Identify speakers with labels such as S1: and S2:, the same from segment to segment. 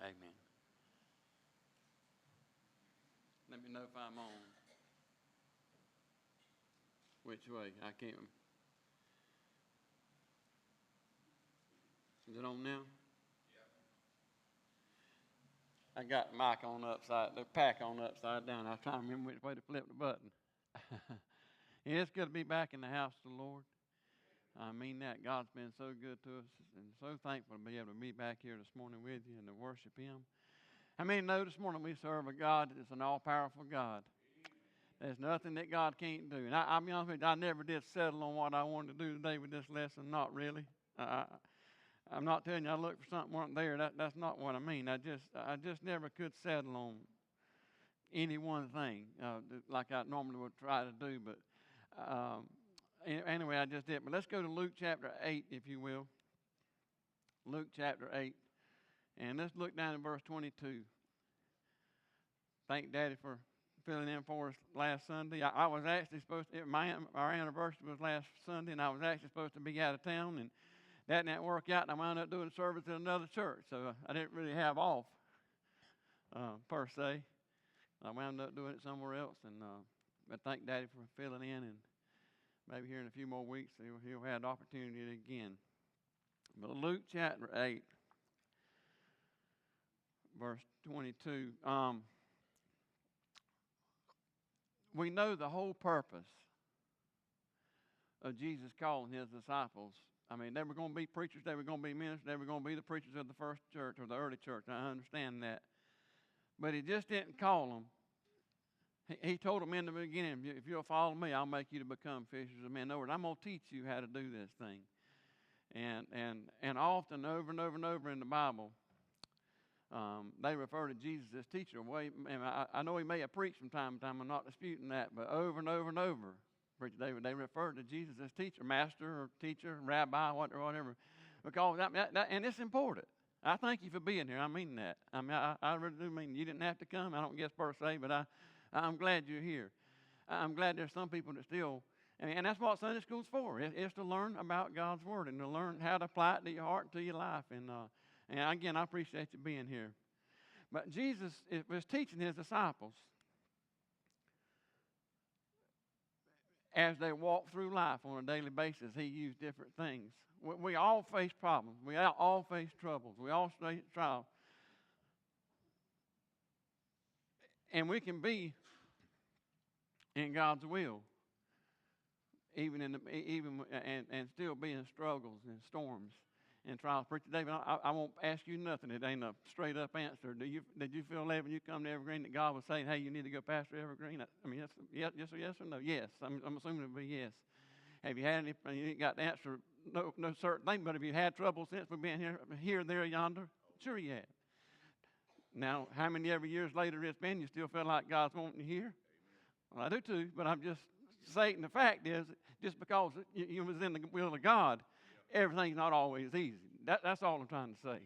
S1: Amen. Let me know if I'm on. Which way? I can't. Is it on now? I got the mic on the pack on upside down. I was trying to remember which way to flip the button. Yeah, it's good to be back in the house of the Lord. I mean that. God's been so good to us, and so thankful to be able to be back here this morning with you and to worship Him. How many know this morning we serve a God that is an all-powerful God? There's nothing that God can't do. And I'll be honest with you, I never did settle on what I wanted to do today with this lesson. Not really. I'm not telling you I looked for something wasn't there. That's not what I mean. I just never could settle on any one thing like I normally would try to do. But anyway, I just did. But let's go to Luke chapter 8, if you will. Luke chapter 8. And let's look down at verse 22. Thank Daddy for filling in for us last Sunday. I was actually supposed to, our anniversary was last Sunday, and I was actually supposed to be out of town, and that didn't work out, and I wound up doing service at another church, so I didn't really have off, per se. I wound up doing it somewhere else, and but thank Daddy for filling in, and maybe here in a few more weeks he'll have the opportunity again. But Luke chapter 8, verse 22. We know the whole purpose of Jesus calling His disciples. I mean, they were going to be preachers, they were going to be ministers, they were going to be the preachers of the first church or the early church. I understand that. But He just didn't call them. He told them in the beginning, if you'll follow me, I'll make you to become fishers of men. In other words, I'm going to teach you how to do this thing. And often, over and over and over in the Bible, they refer to Jesus as teacher. I know He may have preached from time to time. I'm not disputing that. But over and over and over, they refer to Jesus as teacher, master or teacher, rabbi, whatever. Because and it's important. I thank you for being here. I mean that. I mean, I really do mean you didn't have to come. I don't guess per se, but I'm glad you're here. I'm glad there's some people that still, and that's what Sunday school's for. It's to learn about God's Word and to learn how to apply it to your heart and to your life. And again, I appreciate you being here. But Jesus was teaching His disciples as they walk through life on a daily basis. He used different things. We all face problems. We all face troubles. We all face trials. And we can be in God's will, and still be in struggles and storms and trials. Preacher David, I won't ask you nothing. It ain't a straight up answer. Did you feel that when you come to Evergreen that God was saying, hey, you need to go pastor Evergreen? I mean, yes or no? Yes. I'm assuming it would be yes. Have you had any? You ain't got the answer. No certain thing. But have you had trouble since we've been here, there, yonder? Sure you have. Now, how many ever years later it's been, you still feel like God's wanting you here? Well, I do too. But I'm just saying the fact is, just because you was in the will of God, everything's not always easy. That's all I'm trying to say.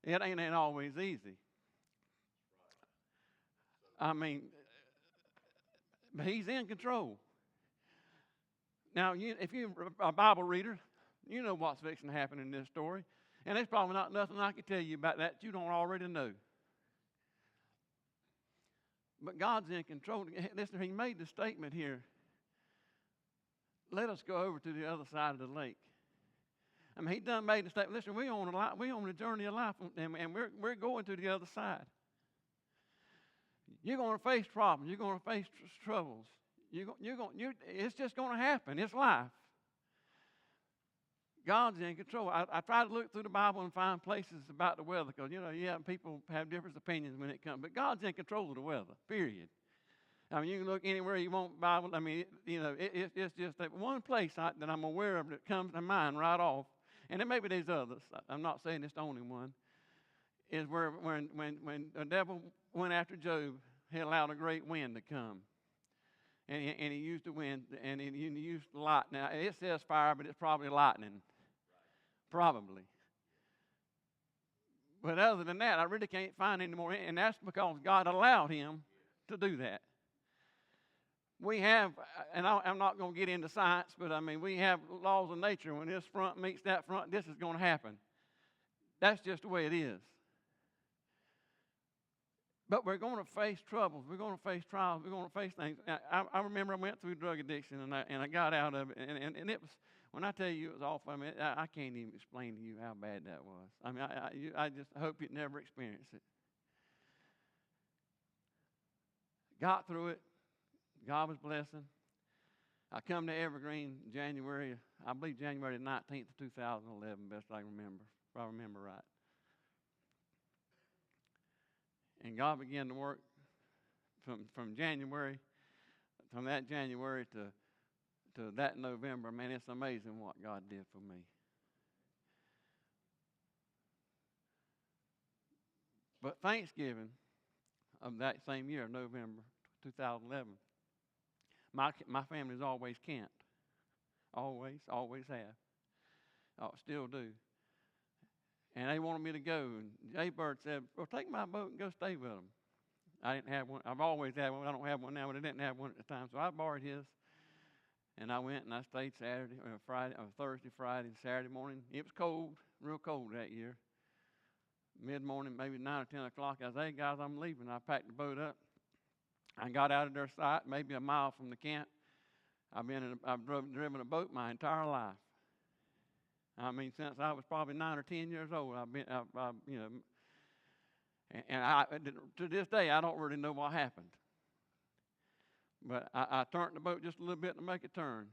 S1: It ain't always easy. I mean, but He's in control. Now, if you're a Bible reader, you know what's fixing to happen in this story. And there's probably not nothing I can tell you about that you don't already know. But God's in control. Listen, He made the statement here, let us go over to the other side of the lake. I mean, He done made the statement, listen, we're on a journey of life, and we're going to the other side. You're going to face problems. You're going to face troubles. It's just going to happen. It's life. God's in control. I try to look through the Bible and find places about the weather because, people have different opinions when it comes. But God's in control of the weather, period. I mean, you can look anywhere you want Bible. I mean, it's just that one place that I'm aware of that comes to mind right off. And then maybe there's others. I'm not saying it's the only one. Is where when the devil went after Job, he allowed a great wind to come. And he used the wind, and he used light. Now, it says fire, but it's probably lightning. Probably. But other than that, I really can't find any more. And that's because God allowed him to do that. We have, and I'm not going to get into science, but I mean, we have laws of nature. When this front meets that front, this is going to happen. That's just the way it is. But we're going to face troubles. We're going to face trials. We're going to face things. I remember I went through drug addiction, and I got out of it. And it was, when I tell you it was awful, I mean, I can't even explain to you how bad that was. I mean, I just hope you'd never experience it. Got through it. God was blessing. I come to Evergreen January, I believe January the 19th of 2011, best I remember, if I remember right. And God began to work from January, from that January to that November. Man, it's amazing what God did for me. But Thanksgiving of that same year, November 2011, my family's always camped. Always have. Still do. And they wanted me to go. And Jay Bird said, well, take my boat and go stay with them. I didn't have one. I've always had one. I don't have one now, but I didn't have one at the time. So I borrowed his. And I went and I stayed Thursday, Friday, and Saturday morning. It was cold, real cold that year. Mid-morning, maybe 9 or 10 o'clock, I said, hey, guys, I'm leaving. I packed the boat up. I got out of their sight, maybe a mile from the camp. I've driven a boat my entire life. I mean, since I was probably 9 or 10 years old, to this day, I don't really know what happened. But I turned the boat just a little bit to make a turn.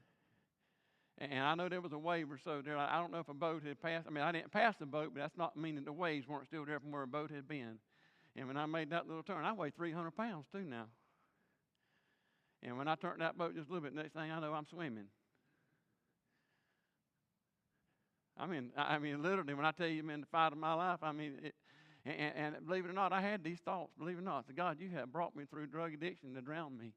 S1: And I know there was a wave or so there. I don't know if a boat had passed. I mean, I didn't pass the boat, but that's not meaning the waves weren't still there from where a boat had been. And when I made that little turn, I weighed 300 pounds too now. And when I turned that boat just a little bit, next thing I know, I'm swimming. I mean, literally, when I tell you, man, the fight of my life, I mean, and believe it or not, I had these thoughts. Believe it or not, I said, God, you have brought me through drug addiction to drown me.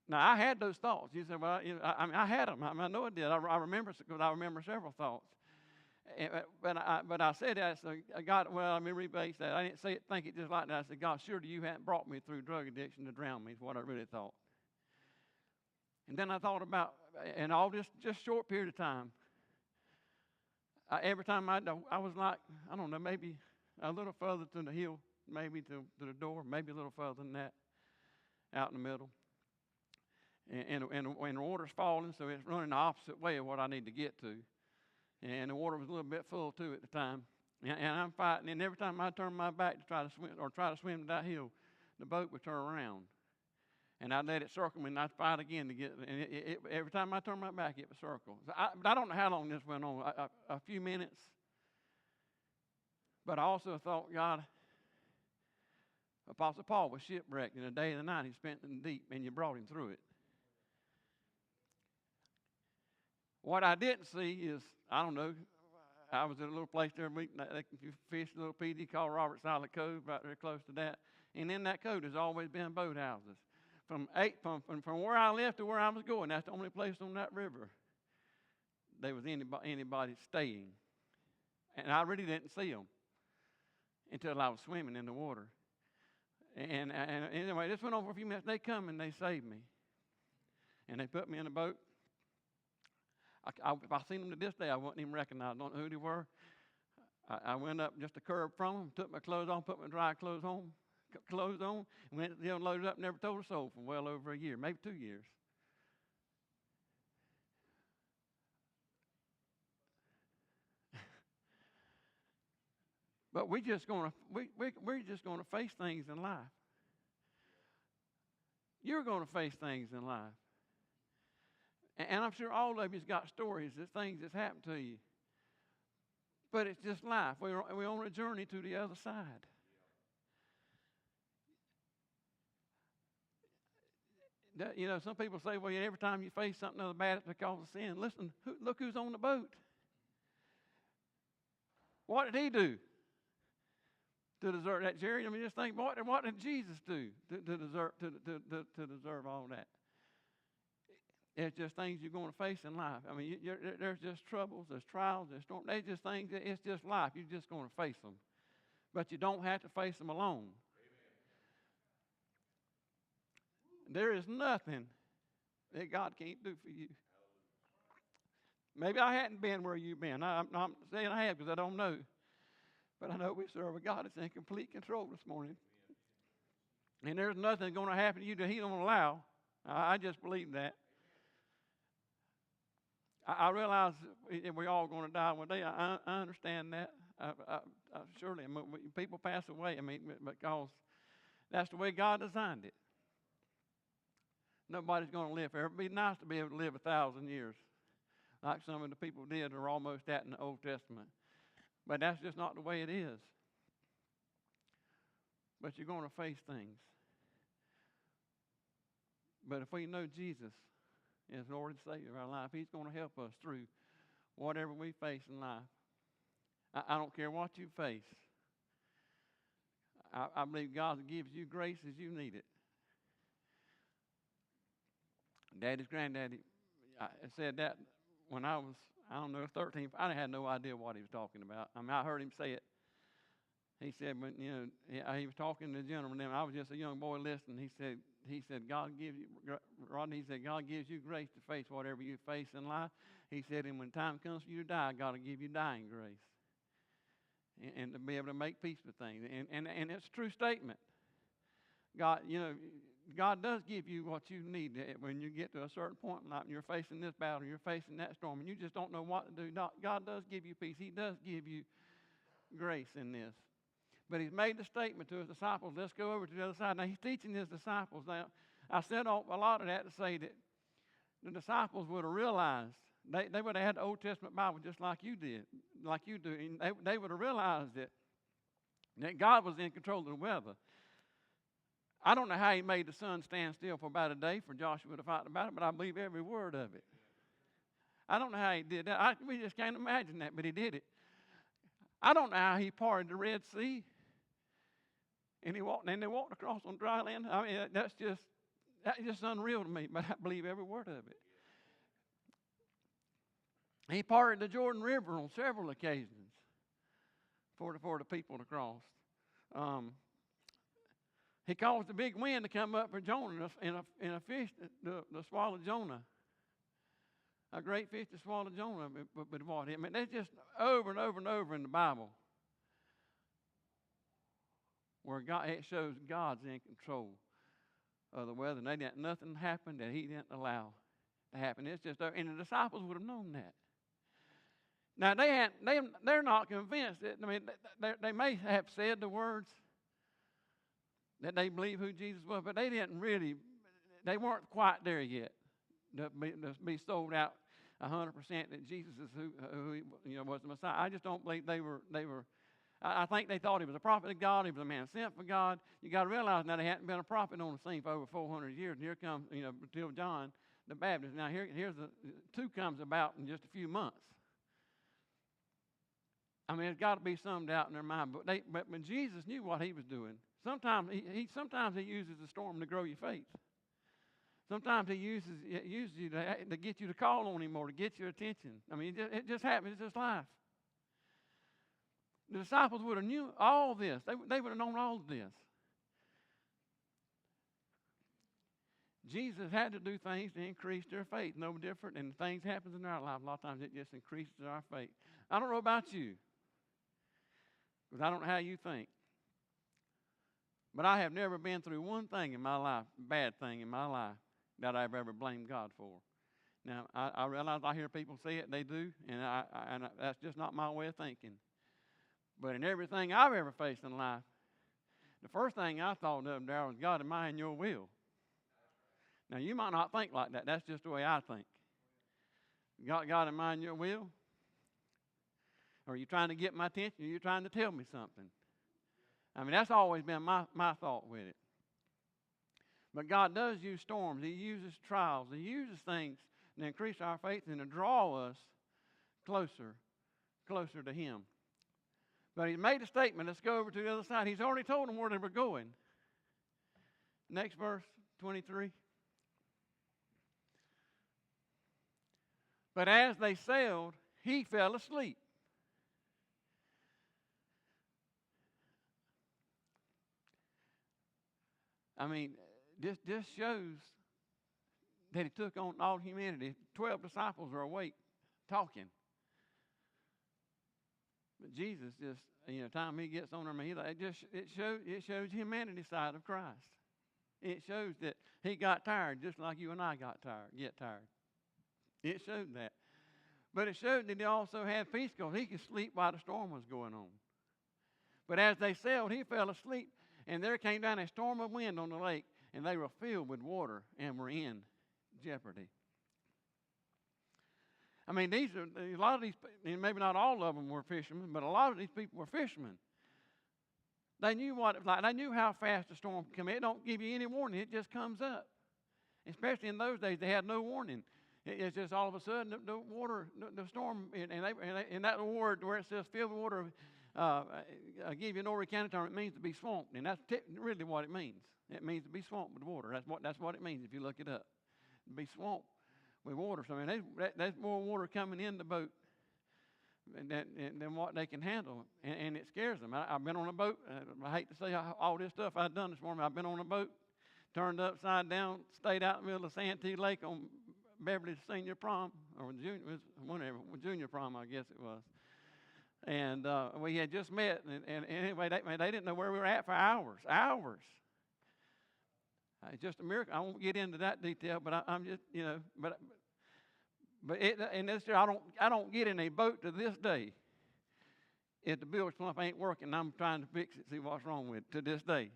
S1: Now, I had those thoughts. You said, well, I had them. I know I did. I remember because I remember several thoughts. But I said that, so God, well, let me rebase that. I didn't think it just like that. I said, God, surely you hadn't brought me through drug addiction to drown me, is what I really thought. And then I thought about, in all this just short period of time, every time I was like, I don't know, maybe a little further to the hill, maybe to the door, maybe a little further than that, out in the middle. And the water's falling, so it's running the opposite way of what I need to get to. And the water was a little bit full, too, at the time. And I'm fighting, and every time I turned my back to try to swim to that hill, the boat would turn around. And I'd let it circle me, and I'd fight again to get it. And every time I turned my back, it would circle. So but I don't know how long this went on, a few minutes. But I also thought, God, Apostle Paul was shipwrecked in the day and the night he spent in the deep, and you brought him through it. What I didn't see is, I don't know, I was in a little place there meeting, they fished a little PD called Roberts Island Cove, right there close to that. And in that cove, there's always been boathouses. From where I left to where I was going, that's the only place on that river there was anybody staying. And I really didn't see them until I was swimming in the water. And anyway, this went on for a few minutes. They come and they saved me. And they put me in a boat. If I seen them to this day, I wouldn't even recognize them. I don't know who they were. I went up just a curb from them, took my clothes on, put my dry clothes on, went loaded up, never told a soul for well over a year, maybe 2 years. But we're just gonna face things in life. You're gonna face things in life. And I'm sure all of you's got stories of things that's happened to you. But it's just life. We're on a journey to the other side. Some people say, well, every time you face something other bad, it's because of sin. Listen, look who's on the boat. What did he do to deserve that, Jerry? I mean, just think, what did Jesus do to deserve all that? It's just things you're going to face in life. I mean, there's just troubles, there's trials, there's storms. There's just things, it's just life. You're just going to face them. But you don't have to face them alone. Amen. There is nothing that God can't do for you. Maybe I hadn't been where you've been. I'm not saying I have because I don't know. But I know we serve a God that's in complete control this morning. And there's nothing going to happen to you that he don't allow. I just believe that. I realize we're all going to die one day. I understand that. Surely, people pass away. Because that's the way God designed it. Nobody's going to live forever. It'd be nice to be able to live 1,000 years, like some of the people did, or almost that in the Old Testament. But that's just not the way it is. But you're going to face things. But if we know Jesus as Lord and Savior of our life, he's going to help us through whatever we face in life. I don't care what you face. I believe God gives you grace as you need it. Daddy's granddaddy said that when I was, 13. I had no idea what he was talking about. I heard him say it. He said, when he was talking to the gentleman, and I was just a young boy listening. He said, God gives you, Rodney. He said, God gives you grace to face whatever you face in life. He said, and when time comes for you to die, God will give you dying grace, and to be able to make peace with things. And it's a true statement. God does give you what you need when you get to a certain point in life, and you're facing this battle, you're facing that storm, and you just don't know what to do. God does give you peace. He does give you grace in this. But he's made the statement to his disciples, let's go over to the other side. Now, he's teaching his disciples. Now, I said a lot of that to say that the disciples would have realized, they would have had the Old Testament Bible just like you do. And they would have realized that God was in control of the weather. I don't know how he made the sun stand still for about a day for Joshua to fight about it, but I believe every word of it. I don't know how he did that. We just can't imagine that, but he did it. I don't know how he parted the Red Sea. And they walked across on dry land. That's just unreal to me, but I believe every word of it. He parted the Jordan River on several occasions for the people to cross. He caused a big wind to come up for Jonah in a fish to swallow Jonah. A great fish to swallow Jonah. But what? There's just over and over and over in the Bible where it shows God's in control of the weather. And nothing happened that he didn't allow to happen. It's just, and the disciples would have known that. Now, they're not convinced. They may have said the words that they believe who Jesus was, but they weren't quite there yet to be sold out 100% that Jesus is who he was the Messiah. I just don't believe they were. I think they thought he was a prophet of God. He was a man sent for God. You got to realize now, there hadn't been a prophet on the scene for over 400 years. And here comes, until John the Baptist. Now here's the two comes about in just a few months. There's got to be some doubt in their mind. But when Jesus knew what he was doing, sometimes he uses the storm to grow your faith. Sometimes he uses you to get you to call on him or to get your attention. It just happens. It's just life. The disciples would have knew all this. They would have known all of this. Jesus had to do things to increase their faith. No different than things happen in our life. A lot of times it just increases our faith. I don't know about you, because I don't know how you think. But I have never been through one thing in my life, bad thing in my life, that I've ever blamed God for. Now, I realize I hear people say it, they do, and that's just not my way of thinking. But in everything I've ever faced in life, the first thing I thought of, Darryl, was, God, am I in your will? Now, you might not think like that. That's just the way I think. God, am I in your will? Or are you trying to get my attention? Or are you trying to tell me something? That's always been my thought with it. But God does use storms. He uses trials. He uses things to increase our faith and to draw us closer to him. But he made a statement. Let's go over to the other side. He's already told them where they were going. Next verse, 23. But as they sailed, he fell asleep. This shows that he took on all humanity. 12 disciples are awake, talking. But Jesus just, time he gets on him, it shows humanity's side of Christ. It shows that he got tired just like you and I get tired. It showed that. But it showed that he also had peace because he could sleep while the storm was going on. But as they sailed, he fell asleep, and there came down a storm of wind on the lake, and they were filled with water and were in jeopardy. I mean, a lot of these, maybe not all of them were fishermen, but a lot of these people were fishermen. They knew what it was like. They knew how fast the storm could come. It don't give you any warning. It just comes up. Especially in those days, they had no warning. It's just all of a sudden the water, the storm, and that word where it says filled with water, I give you an Oriental term. It means to be swamped, and that's really what it means. It means to be swamped with water. That's what it means if you look it up. To be swamped with water. So I mean, there's more water coming in the boat than what they can handle, and it scares them. I've been on a boat. I hate to say all this stuff I've done this morning. I've been on a boat, turned upside down, stayed out in the middle of Santee Lake on Beverly's senior prom, or junior prom, I guess it was. And we had just met, and anyway, they didn't know where we were at for hours. It's just a miracle. I won't get into that detail, but I'm just, I don't get in a boat to this day if the bilge pump ain't working. I'm trying to fix it, see what's wrong with it to this day.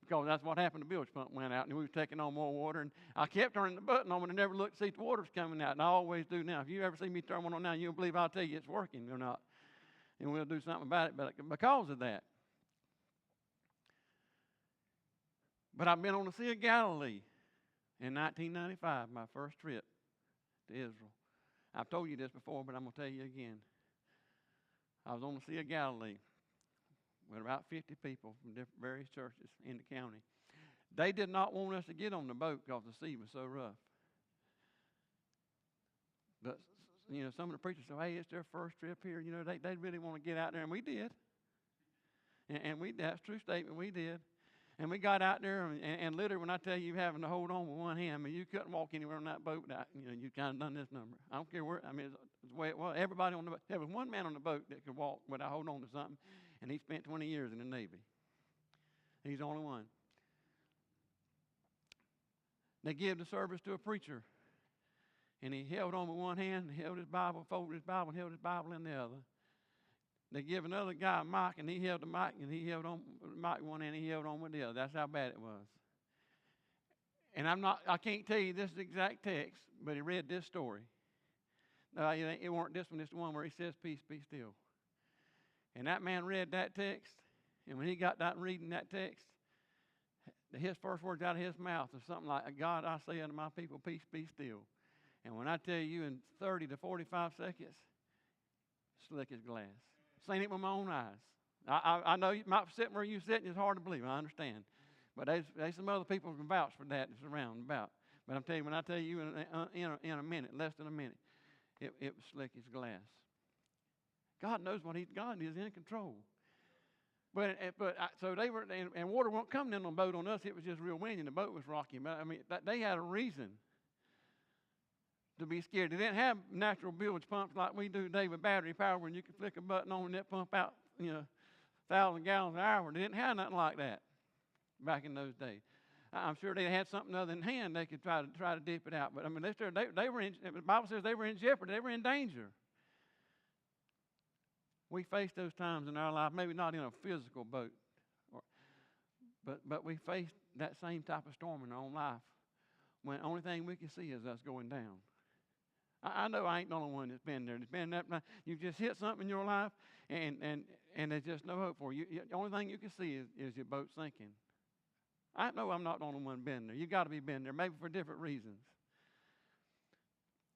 S1: Because that's what happened. The bilge pump went out, and we was taking on more water. And I kept turning the button on, and I never looked to see if the water's coming out. And I always do now. If you ever see me turn one on now, you don't believe I'll tell you it's working or not. And we'll do something about it, but because of that. But I've been on the Sea of Galilee in 1995, my first trip to Israel. I've told you this before, but I'm going to tell you again. I was on the Sea of Galilee with about 50 people from various churches in the county. They did not want us to get on the boat because the sea was so rough. But, some of the preachers said, hey, it's their first trip here. They really want to get out there, and we did. And that's a true statement, we did. And we got out there, and literally, when I tell you having to hold on with one hand, I mean, you couldn't walk anywhere on that boat without, you kind of done this number. I don't care where, it's the way it was. Everybody on the boat, there was one man on the boat that could walk without holding on to something, and he spent 20 years in the Navy. He's the only one. They gave the service to a preacher, and he held on with one hand, held his Bible, folded his Bible, and held his Bible in the other. They give another guy a mic, and he held the mic, and he held on with the mic one hand, and he held on with the other. That's how bad it was. And I can't tell you this exact text, but he read this story. No, it weren't this one, it's the one where he says, peace, be still. And that man read that text, and when he got done reading that text, his first words out of his mouth was something like, God, I say unto my people, peace, be still. And when I tell you in 30 to 45 seconds, slick as glass. Seen it with my own eyes. I know you might sit where you're sitting. It's hard to believe. I understand. But there's some other people who can vouch for that that's around about. But I'm telling you, when I tell you in a minute, less than a minute, it was slick as glass. God knows what God is in control. So they were, and water won't come in on the boat on us. It was just real windy, and the boat was rocky. But I mean, they had a reason to be scared. They didn't have natural bilge pumps like we do today with battery power, when you can flick a button on and it pump out, 1,000 gallons an hour. They didn't have nothing like that back in those days. I'm sure they had something other than hand they could try to dip it out. But I mean, they were in. The Bible says they were in jeopardy. They were in danger. We face those times in our life, maybe not in a physical boat, but we face that same type of storm in our own life when the only thing we can see is us going down. I know I ain't the only one that's been there. It's been that you've just hit something in your life, and there's just no hope for you. The only thing you can see is your boat sinking. I know I'm not the only one been there. You've got to be been there, maybe for different reasons.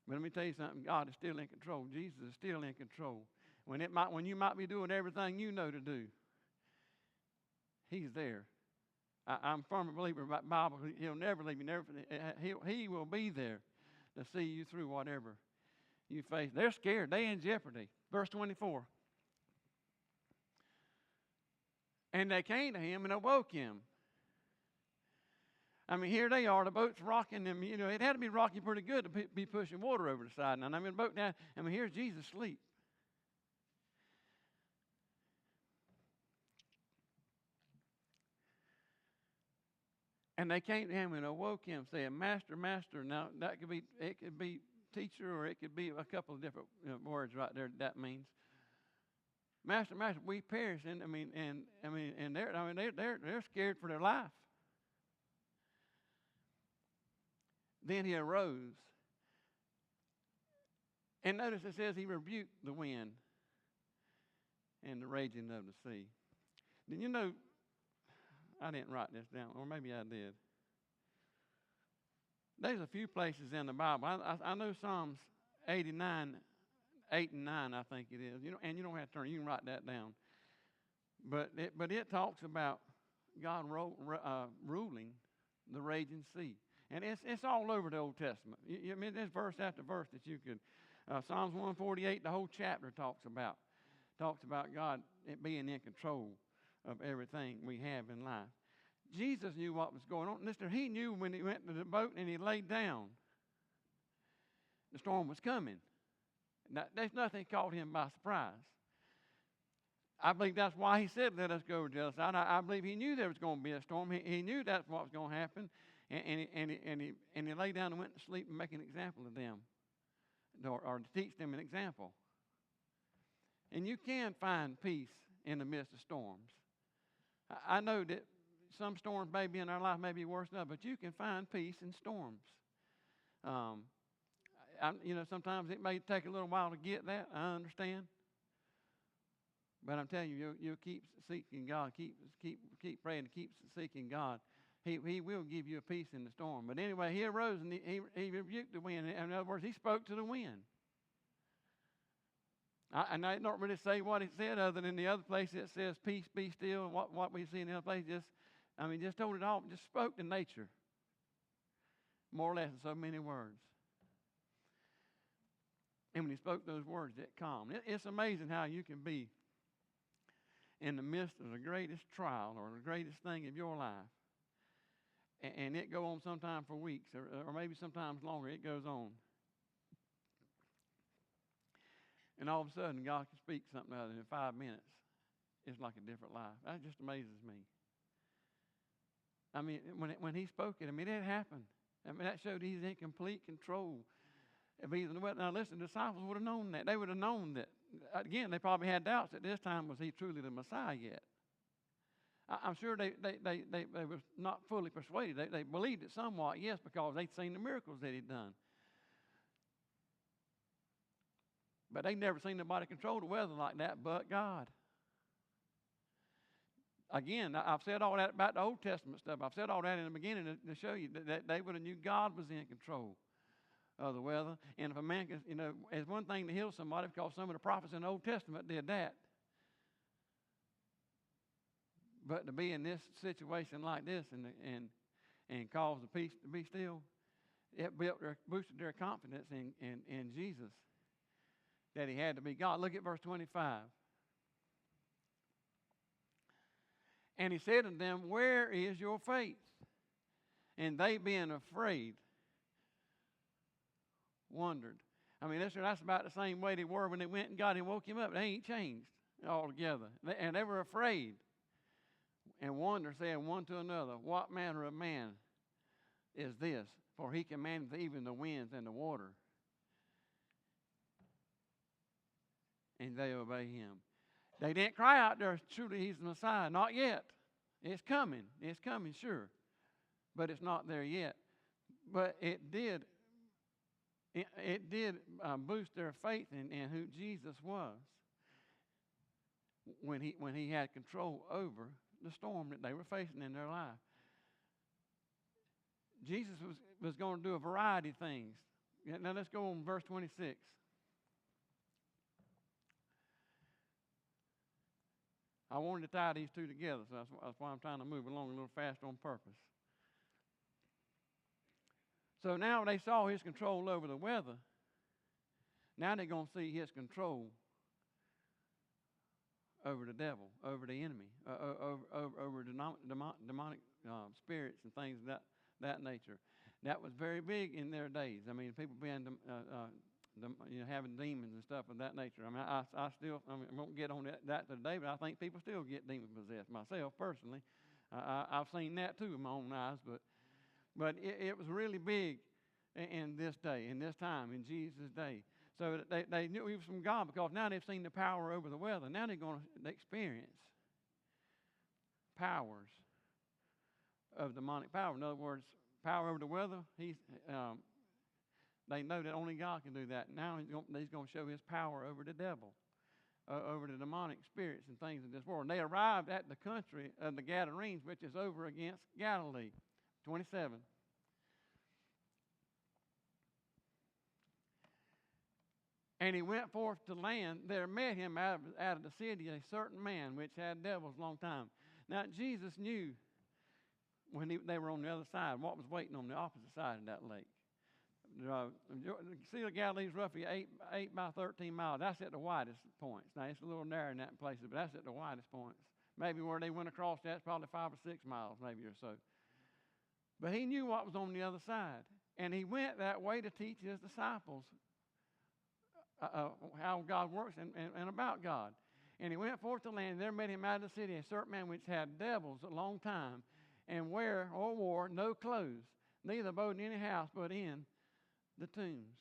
S1: But let me tell you something. God is still in control. Jesus is still in control. When you might be doing everything you know to do, He's there. I'm a firm believer about the Bible. He'll never leave you. He will be there to see you through whatever you face. They're scared. They're in jeopardy. Verse 24. And they came to him and awoke him. I mean, here they are. The boat's rocking them. It had to be rocking pretty good to be pushing water over the side. And I mean, the boat down. I mean, here's Jesus asleep. And they came to him and awoke him, saying, Master, Master. Now, it could be teacher, or it could be a couple of different words right there that means. Master, Master, we perish. And they're scared for their life. Then he arose. And notice it says he rebuked the wind and the raging of the sea. Did you know, I didn't write this down, or maybe I did. There's a few places in the Bible. I know Psalms 89, 8 and 9, I think it is. And you don't have to turn, you can write that down. But it talks about God ruling the raging sea. And it's all over the Old Testament. I mean, there's verse after verse that you could. Psalms 148, the whole chapter talks about God being in control of everything we have in life. Jesus knew what was going on. Listen, he knew when he went to the boat and he laid down, the storm was coming. Now, there's nothing caught him by surprise. I believe that's why he said, let us go over to the other side. I believe he knew there was going to be a storm. He knew that's what was going to happen. And he lay down and went to sleep and make an example of them, or to teach them an example. And you can find peace in the midst of storms. I know that some storms maybe in our life may be worse than others, but you can find peace in storms. Sometimes it may take a little while to get that. I understand. But I'm telling you, you'll keep seeking God, keep praying, keep seeking God. He will give you a peace in the storm. But anyway, he arose and he rebuked the wind. In other words, he spoke to the wind. And I don't really say what it said, other than the other place it says, peace, be still. And what we see in the other place, just told it all, just spoke to nature. More or less in so many words. And when he spoke those words, it calmed. It's amazing how you can be in the midst of the greatest trial or the greatest thing of your life. And it go on sometime for weeks, or maybe sometimes longer. It goes on. And all of a sudden, God can speak something out of it in 5 minutes. It's like a different life. That just amazes me. I mean, when he spoke it, it happened. That showed he's in complete control of either the weather. Now, listen, the disciples would have known that. They would have known that. Again, they probably had doubts at this time, was he truly the Messiah yet? I'm sure they were not fully persuaded. They believed it somewhat, yes, because they'd seen the miracles that he'd done. But they'd never seen nobody control the weather like that but God. Again, I've said all that about the Old Testament stuff. I've said all that in the beginning to show you that they would have knew God was in control of the weather. And if a man can, it's one thing to heal somebody, because some of the prophets in the Old Testament did that. But to be in this situation like this and cause the peace to be still, it boosted their confidence in Jesus, that he had to be God. Look at verse 25. And he said to them, where is your faith? And they, being afraid, wondered. That's about the same way they were when they went and got him, woke him up. They ain't changed altogether. And they were afraid and wondered, saying one to another, what manner of man is this? For he commandeth even the winds and the water, and they obey him. They didn't cry out there, truly he's the Messiah. Not yet. It's coming. It's coming, sure. But it's not there yet. But it did boost their faith in who Jesus was when he had control over the storm that they were facing in their life. Jesus was going to do a variety of things. Now let's go on verse 26. I wanted to tie these two together, so that's why I'm trying to move along a little fast on purpose. So now they saw his control over the weather. Now they're going to see his control over the devil, over the enemy, over demonic spirits and things of that nature. That was very big in their days. People being having demons and stuff of that nature. I won't get on that today, but I think people still get demon possessed. Myself personally, I've seen that too with my own eyes, but it was really big in this day, in this time, in Jesus' day. So they knew he was from God because now they've seen the power over the weather. Now they're going to experience powers of demonic power. In other words, power over the weather. They know that only God can do that. Now he's going to show his power over the devil, over the demonic spirits and things in this world. And they arrived at the country of the Gadarenes, which is over against Galilee. 27. And he went forth to land. There met him out of the city a certain man which had devils a long time. Now Jesus knew when they were on the other side what was waiting on the opposite side of that lake. Sea of Galilee is roughly 8 by 13 miles. That's at the widest points. Now it's a little narrow in that places, but that's at the widest points. Maybe where they went across that's probably 5 or 6 miles, maybe or so. But he knew what was on the other side, and he went that way to teach his disciples how God works and about God. And he went forth to land. There met him out of the city a certain man which had devils a long time, and wore no clothes, neither abode in any house but in the tombs.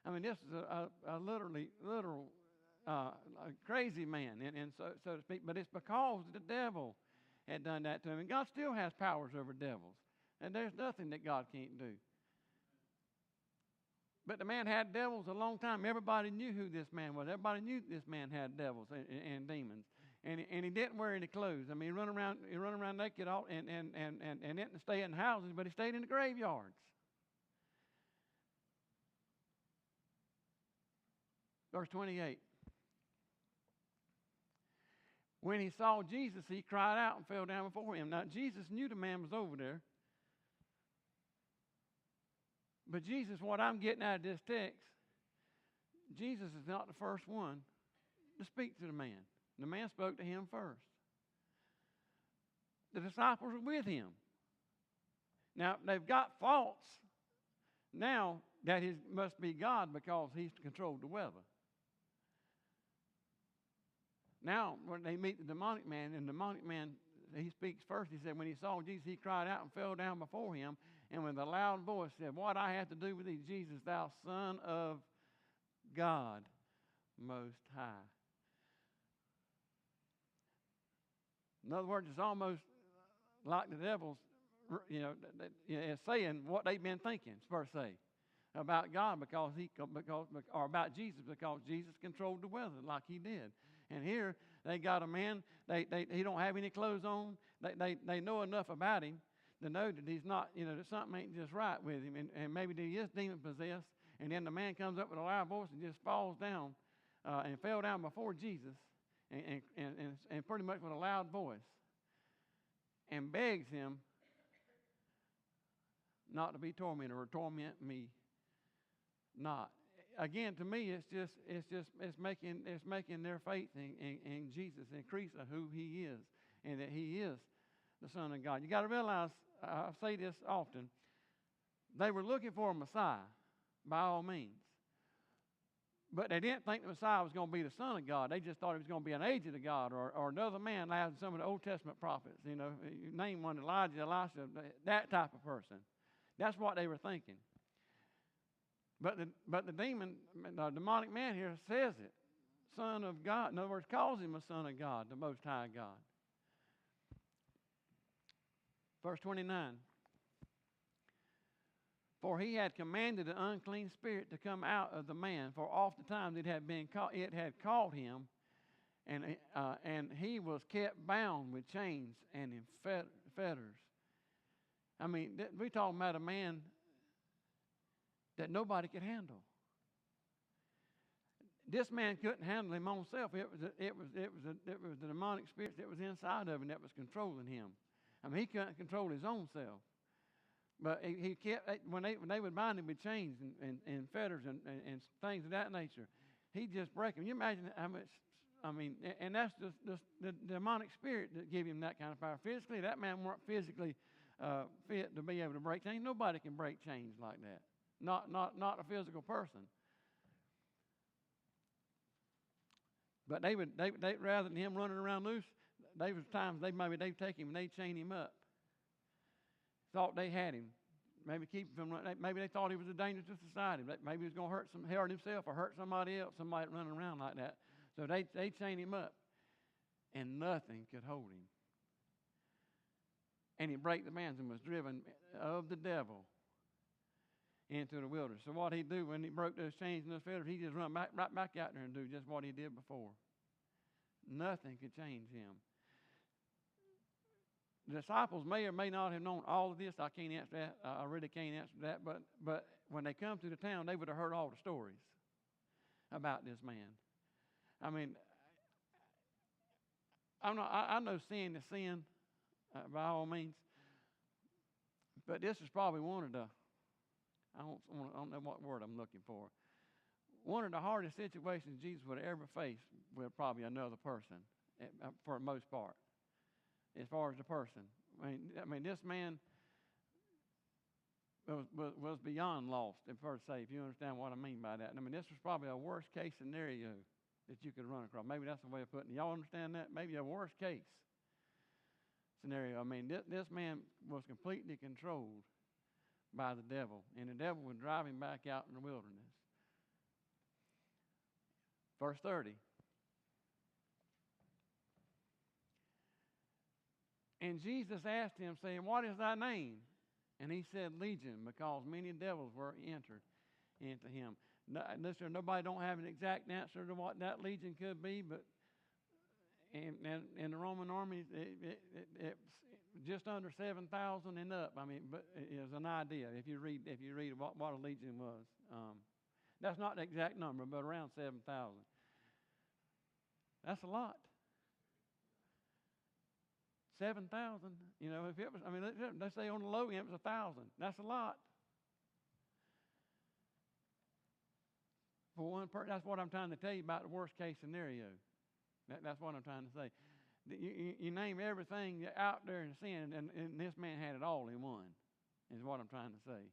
S1: I mean, this is a literal a crazy man, and so to speak. But it's because the devil had done that to him, and God still has powers over devils, and there's nothing that God can't do. But the man had devils a long time. Everybody knew who this man was. Everybody knew this man had devils and demons. And he didn't wear any clothes. I mean, he run around naked and didn't stay in houses, but he stayed in the graveyards. Verse 28. When he saw Jesus, he cried out and fell down before him. Now, Jesus knew the man was over there. But Jesus, what I'm getting out of this text, Jesus is not the first one to speak to the man. The man spoke to him first. The disciples were with him. Now, they've got thoughts now that he must be God because he's controlled the weather. Now, when they meet the demonic man, and the demonic man, he speaks first. He said, when he saw Jesus, he cried out and fell down before him, and with a loud voice said, what I have to do with thee, Jesus, thou Son of God Most High. In other words, it's almost like the devil's, is saying what they've been thinking, per se, about God or about Jesus, because Jesus controlled the weather like he did. And here they got a man. He don't have any clothes on. They know enough about him to know that he's not, that something ain't just right with him, and maybe that he is demon possessed. And then the man comes up with a loud voice and just falls down and fell down before Jesus, and pretty much with a loud voice, and begs him not to be tormented or torment me not. Again, to me, it's making their faith in Jesus increase of who he is, and that he is the Son of God. You got to realize, I say this often, they were looking for a Messiah, by all means. But they didn't think the Messiah was going to be the Son of God. They just thought he was going to be an agent of God or another man like some of the Old Testament prophets. Name one, Elijah, Elisha, that type of person. That's what they were thinking. But the demonic man here says it. Son of God. In other words, calls him a son of God, the Most High God. Verse 29. For he had commanded the unclean spirit to come out of the man, for oftentimes it had caught him, and he was kept bound with chains and in fetters. I mean, we're talking about a man that nobody could handle. This man couldn't handle him on himself. It was the demonic spirit that was inside of him that was controlling him. I mean, he couldn't control his own self. But he kept, when they would bind him with chains and fetters and things of that nature, he'd just break them. You imagine how much, and that's just the demonic spirit that gave him that kind of power. Physically, that man weren't physically fit to be able to break chains. Nobody can break chains like that. Not a physical person. But they rather than him running around loose, there was times maybe they'd take him and they'd chain him up. Thought they had him. Maybe keep him from. Maybe they thought he was a danger to society. Maybe he was going to hurt himself or hurt somebody else. Somebody running around like that. So they chained him up, and nothing could hold him. And he brake the bands and was driven of the devil into the wilderness. So what he'd do when he broke those chains and those fetters, he'd just run right back out there and do just what he did before. Nothing could change him. The disciples may or may not have known all of this. I can't answer that. I really can't answer that. But when they come to the town, they would have heard all the stories about this man. I mean, I know sin is sin by all means. But this is probably one of the, I don't know what word I'm looking for. One of the hardest situations Jesus would ever face with probably another person, for the most part, as far as the person. I mean, this man was beyond lost, per se, if you understand what I mean by that. I mean, this was probably a worst case scenario that you could run across. Maybe that's the way of putting it. Y'all understand that? Maybe a worst case scenario. I mean, this man was completely controlled by the devil, and the devil would drive him back out in the wilderness. Verse 30. And Jesus asked him, saying, what is thy name? And he said, Legion, because many devils were entered into him. Listen, nobody don't have an exact answer to what that legion could be, but in the Roman army, it's just under 7,000 and up. I mean, but it is an idea if you read what a legion was. That's not the exact number, but around 7,000. That's a lot. 7,000. You know, if it was, I mean, let's say on the low end it was 1,000. That's a lot. For one person, that's what I'm trying to tell you about the worst case scenario. That's what I'm trying to say. You name everything out there in sin, and this man had it all in one, is what I'm trying to say.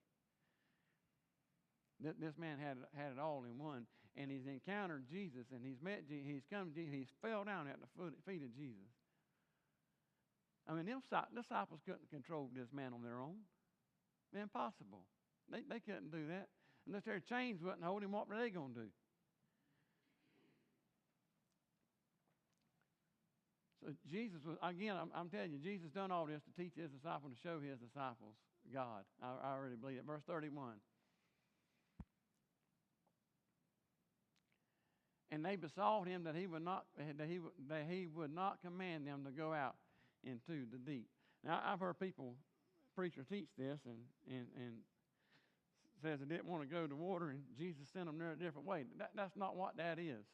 S1: This man had it all in one, and he's encountered Jesus, and he's met Jesus, he's come to Jesus, he's fell down at the feet of Jesus. I mean, them disciples couldn't control this man on their own. Impossible. They couldn't do that. Unless their chains wouldn't hold him, what were they going to do? So Jesus was, again, I'm telling you, Jesus done all this to teach his disciples, to show his disciples God. I really believe it. Verse 31. And they besought him that he would not command them to go out into the deep. Now, I've heard preachers teach this and says they didn't want to go to water, and Jesus sent them there a different way. That's not what that is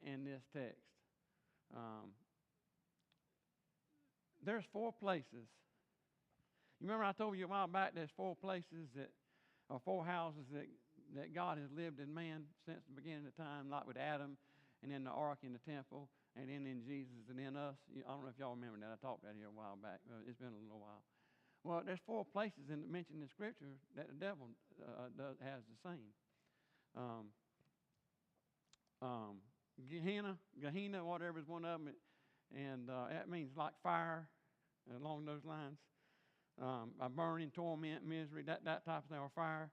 S1: in this text. There's 4 places. You remember I told you a while back there's 4 places or 4 houses that God has lived in man since the beginning of time, like with Adam, and then the ark in the temple, and then in Jesus, and in us. I don't know if y'all remember that. I talked about it here a while back. It's been a little while. Well, there's 4 places mentioned in Scripture that the devil has the same. Gehenna, whatever is one of them, and that means like fire, along those lines. A burning, torment, misery, that type of thing, or fire.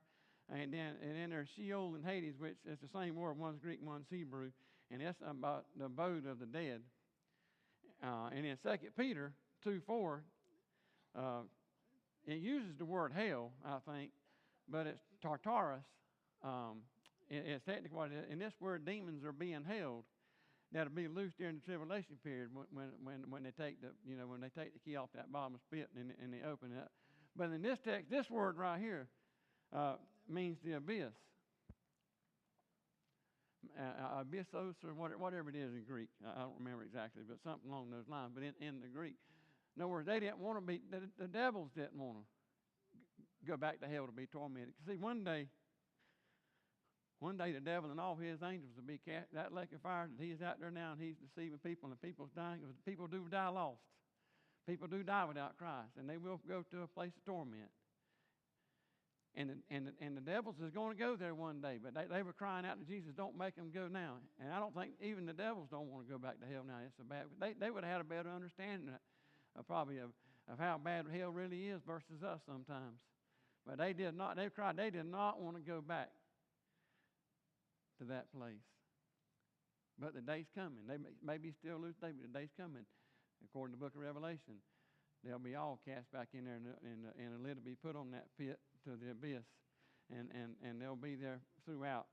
S1: And then there's Sheol and Hades, which is the same word. One's Greek, one's Hebrew, and that's about the abode of the dead. And in 2 Peter 2:4, it uses the word hell, I think, but it's Tartarus. It's technically what it is. And this word, demons are being held, that'll be loose during the tribulation period when they take the key off that bottomless pit and they open it up. But in this text, this word right here means the abyss. Abyssos, or whatever it is in Greek. I don't remember exactly, but something along those lines. But in the Greek, in other words, they didn't want to be, the devils didn't want to go back to hell to be tormented. See, one day the devil and all his angels will be cast that lake of fire that he's out there now, and he's deceiving people, and people's dying. People do die lost. People do die without Christ, and they will go to a place of torment. And the devils is going to go there one day, but they were crying out to Jesus, "Don't make them go now." And I don't think even the devils don't want to go back to hell now. It's so bad. They would have had a better understanding probably of how bad hell really is versus us sometimes. But they did not. They cried. They did not want to go back to that place. But the day's coming. They may be still loose today, but the day's coming. According to the book of Revelation, they'll be all cast back in there, and a lid will be put on that pit to the abyss, and they'll be there throughout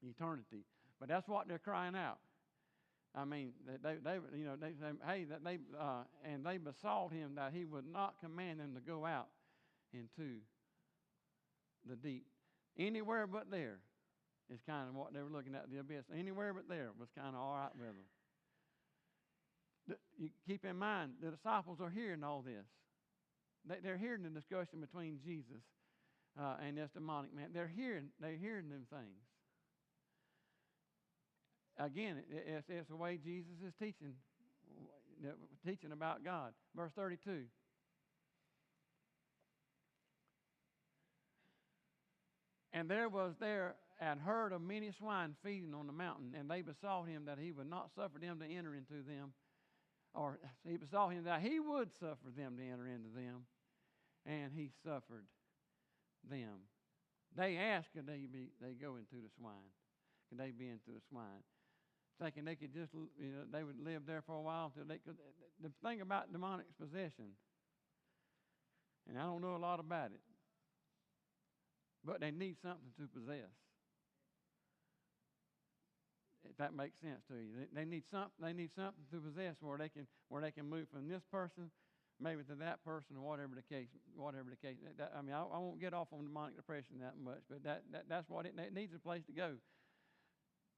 S1: eternity. But that's what they're crying out. I mean, they you know, they say, hey, that they and they besought him that he would not command them to go out into the deep, anywhere but there. Is kind of what they were looking at, the abyss. Anywhere but there was kind of all right with them. You keep in mind, the disciples are hearing all this. They're hearing the discussion between Jesus and this demonic man. They're hearing them things. Again, it's the way Jesus is teaching about God. Verse 32. And there was there an herd of many swine feeding on the mountain, and they besought him that he would not suffer them to enter into them, or he besought him that he would suffer them to enter into them, and he suffered them. They asked, could they go into the swine? Could they be into the swine? Thinking they could just, they would live there for a while until they could. The thing about demonic possession, and I don't know a lot about it, but they need something to possess. If that makes sense to you, they need something. They need something to possess where they can move from this person, maybe to that person, or whatever the case. I mean, I won't get off on demonic depression that much, but that's what it needs, a place to go.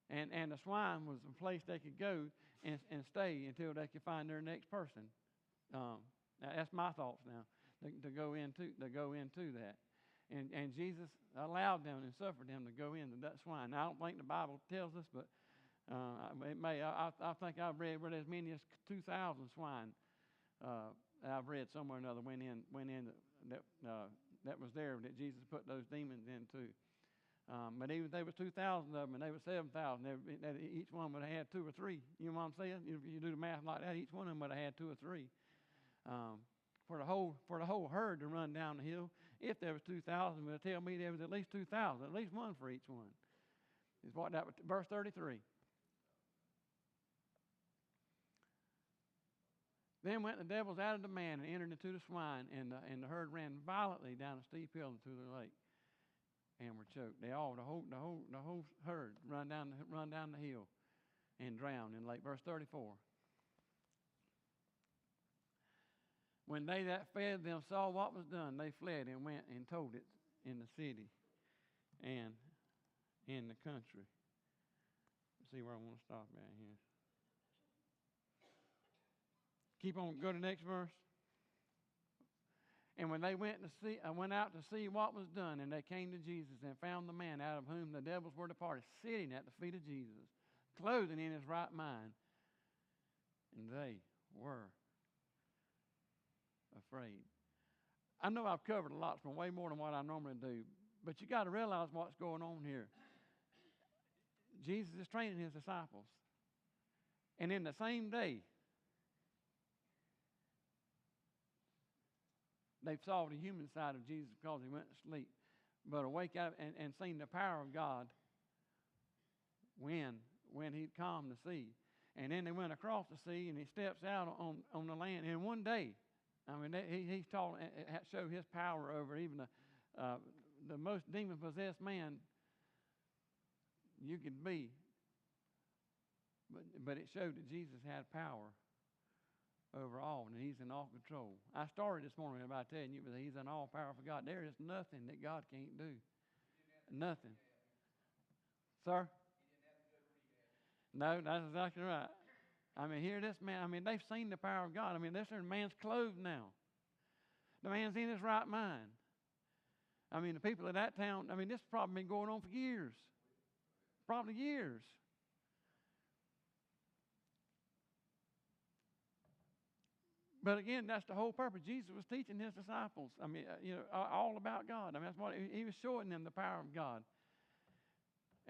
S1: And the swine was a place they could go and stay until they could find their next person. Now that's my thoughts now. To go into that. And Jesus allowed them and suffered them to go into that swine. Now, I don't think the Bible tells us, but it may. I think I've read where as many as 2,000 swine. I've read somewhere or another went in that was there that Jesus put those demons into. But even if there was 2,000 of them and they were 7,000, each one would have had 2 or 3. You know what I'm saying? If you do the math like that, each one of them would have had 2 or 3. For the whole herd to run down the hill, if there was 2,000, it would tell me there was at least 2,000, at least one for each one. Is what that was, verse 33. Then went the devils out of the man and entered into the swine, and the herd ran violently down a steep hill into the lake, and were choked. The whole herd run down the hill, and drowned in the lake. Verse 34. When they that fed them saw what was done, they fled and went and told it in the city and in the country. Let's see where I want to stop at here. Keep on, go to the next verse. And when they went out to see what was done, and they came to Jesus and found the man out of whom the devils were departed, sitting at the feet of Jesus, clothing in his right mind, and they were afraid. I know I've covered a lot, from way more than what I normally do, but you got to realize what's going on here. Jesus is training his disciples, and in the same day, they saw the human side of Jesus because he went to sleep, but awake out and seen the power of God when he'd calmed the sea. And then they went across the sea, and he steps out on the land in one day. I mean, he's taught, showed his power over even the most demon-possessed man you could be. But it showed that Jesus had power over all, and he's in all control. I started this morning by telling you that he's an all-powerful God. There is nothing that God can't do. Nothing. Sir? No, that's exactly right. I mean, here this man, I mean, they've seen the power of God. I mean, this man's clothed now. The man's in his right mind. I mean, the people of that town, I mean, this has probably been going on for years. Probably years. But again, that's the whole purpose. Jesus was teaching his disciples. I mean, all about God. I mean, that's what he was showing them, the power of God.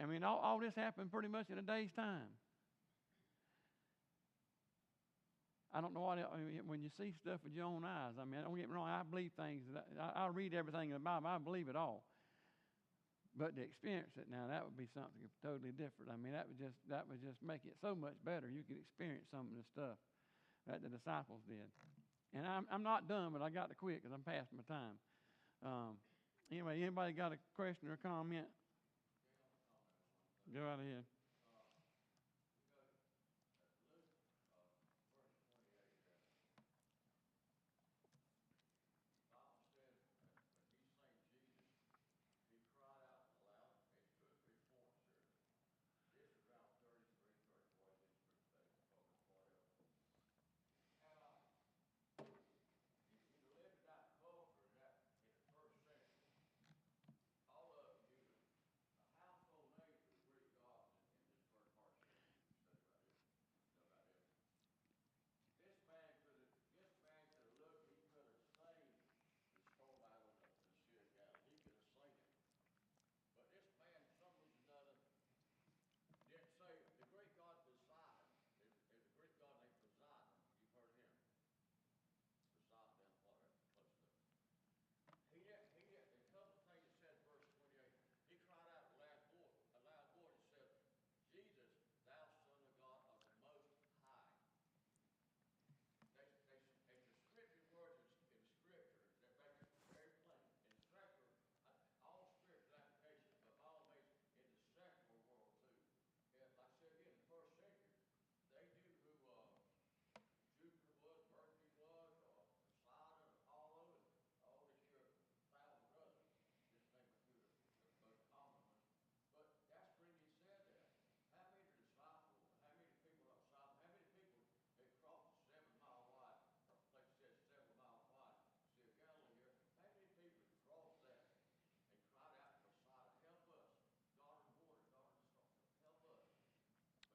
S1: I mean, all this happened pretty much in a day's time. I don't know what, when you see stuff with your own eyes, I mean, don't get me wrong, I believe things. I read everything in the Bible. I believe it all. But to experience it now, that would be something totally different. I mean, that would just make it so much better. You could experience some of the stuff that the disciples did. And I'm not done, but I got to quit because I'm past my time. Anyway, anybody got a question or comment? Go right ahead.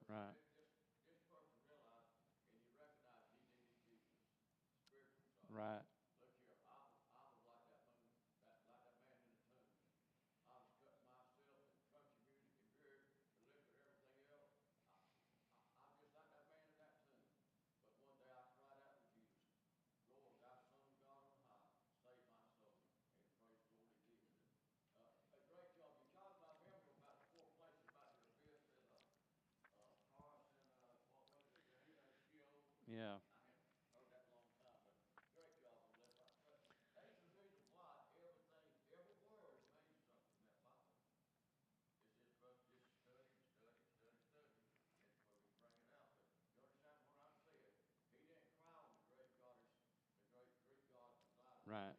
S1: Right. Right. Yeah. Right.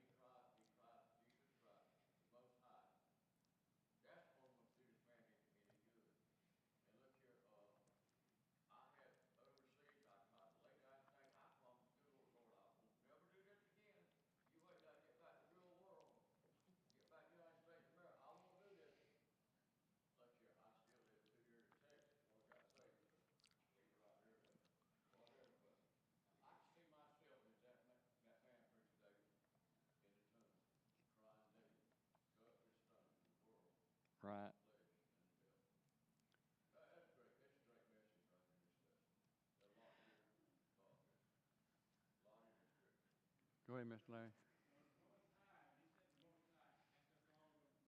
S1: Right. Go ahead, Mr. Larry.